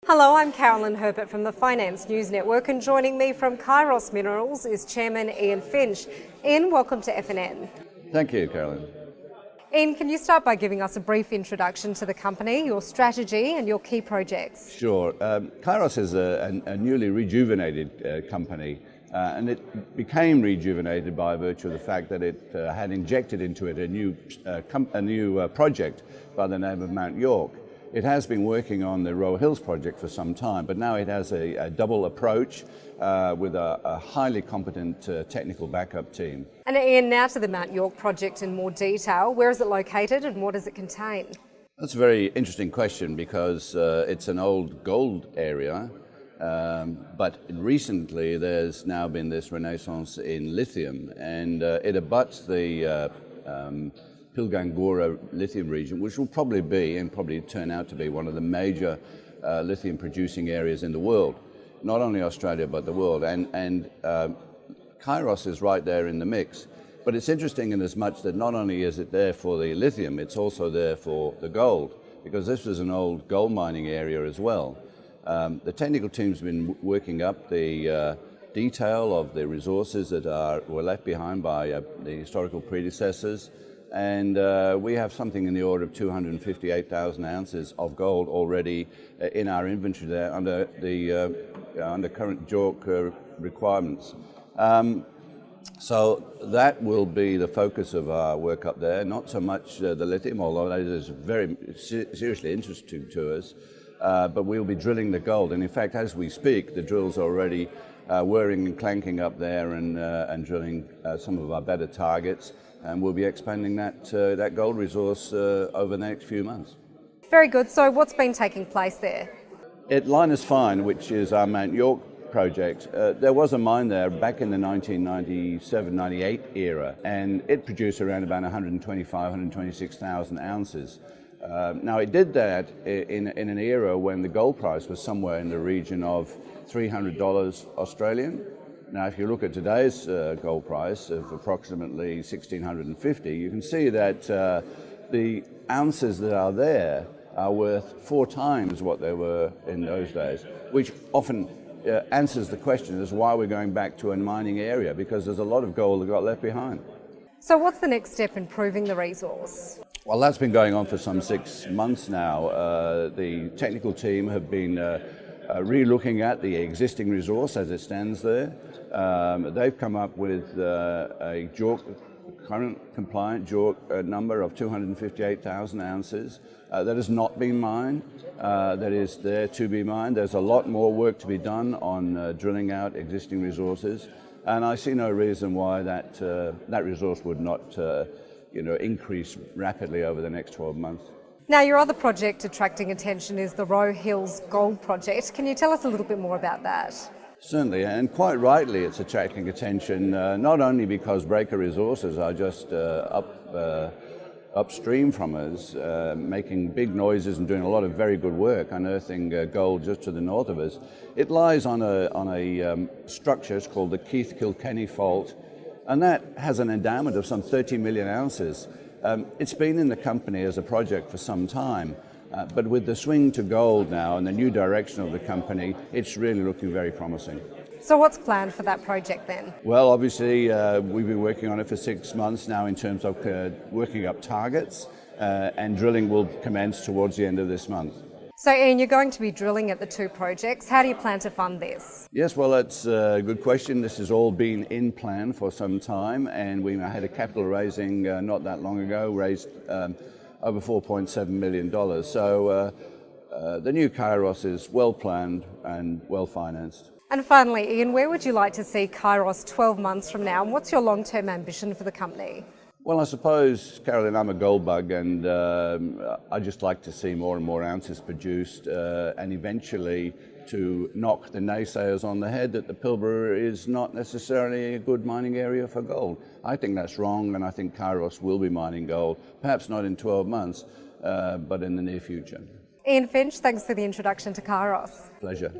Hello, I'm Carolyn Herbert from the Finance News Network, and joining me from Kairos Minerals is Chairman Ian Finch. Ian, welcome to FNN. Thank you, Carolyn. Ian, can you start by giving us a brief introduction to the company, your strategy and your key projects? Sure. Kairos is a newly rejuvenated company, and it became rejuvenated by virtue of the fact that it had injected into it a new project by the name of Mount York. It has been working on the Roe Hills project for some time, but now it has a double approach with a highly competent technical backup team. And Ian, now to the Mount York project in more detail. Where is it located and what does it contain? That's a very interesting question because it's an old gold area, but recently there's now been this renaissance in lithium, and it abuts the Pilgangoora lithium region, which will probably be and probably turn out to be one of the major lithium producing areas in the world, not only Australia but the world, and Kairos is right there in the mix. But it's interesting in as much that not only is it there for the lithium, it's also there for the gold, because this was an old gold mining area as well. The technical team's been working up the detail of the resources that were left behind by the historical predecessors, and we have something in the order of 258,000 ounces of gold already in our inventory there under current JORC requirements. So that will be the focus of our work up there, not so much the lithium, although that is very seriously interesting to us, but we'll be drilling the gold. And in fact, as we speak, the drills are already whirring and clanking up there and drilling some of our better targets. And we'll be expanding that gold resource over the next few months. Very good. So what's been taking place there? At Lynas Fine, which is our Mount York project, there was a mine there back in the 1997-98 era, and it produced around about 125,000-126,000 ounces. Now it did that in an era when the gold price was somewhere in the region of $300 Australian. Now, if you look at today's gold price of approximately $1,650, you can see that the ounces that are there are worth 4 times what they were in those days, which often answers the question as why we're going back to a mining area, because there's a lot of gold that got left behind. So what's the next step in proving the resource? Well, that's been going on for some 6 months now. The technical team have been re-looking at the existing resource as it stands there. They've come up with a JORC, current compliant JORC number of 258,000 ounces that has not been mined, that is there to be mined. There's a lot more work to be done on drilling out existing resources, and I see no reason why that resource would not increase rapidly over the next 12 months. Now, your other project attracting attention is the Roe Hills Gold project. Can you tell us a little bit more about that? Certainly, and quite rightly it's attracting attention, not only because Breaker Resources are just upstream from us, making big noises and doing a lot of very good work, unearthing gold just to the north of us. It lies on a structure, it's called the Keith Kilkenny Fault, and that has an endowment of some 30 million ounces. It's been in the company as a project for some time, but with the swing to gold now and the new direction of the company, it's really looking very promising. So what's planned for that project then? Well, obviously we've been working on it for 6 months now in terms of working up targets, and drilling will commence towards the end of this month. So Ian, you're going to be drilling at the 2 projects. How do you plan to fund this? Yes, well, that's a good question. This has all been in plan for some time, and we had a capital raising not that long ago, raised over $4.7 million. So the new Kairos is well planned and well financed. And finally, Ian, where would you like to see Kairos 12 months from now, and what's your long-term ambition for the company? Well, I suppose, Carolyn, I'm a gold bug, and I just like to see more and more ounces produced, and eventually to knock the naysayers on the head that the Pilbara is not necessarily a good mining area for gold. I think that's wrong, and I think Kairos will be mining gold, perhaps not in 12 months, but in the near future. Ian Finch, thanks for the introduction to Kairos. Pleasure.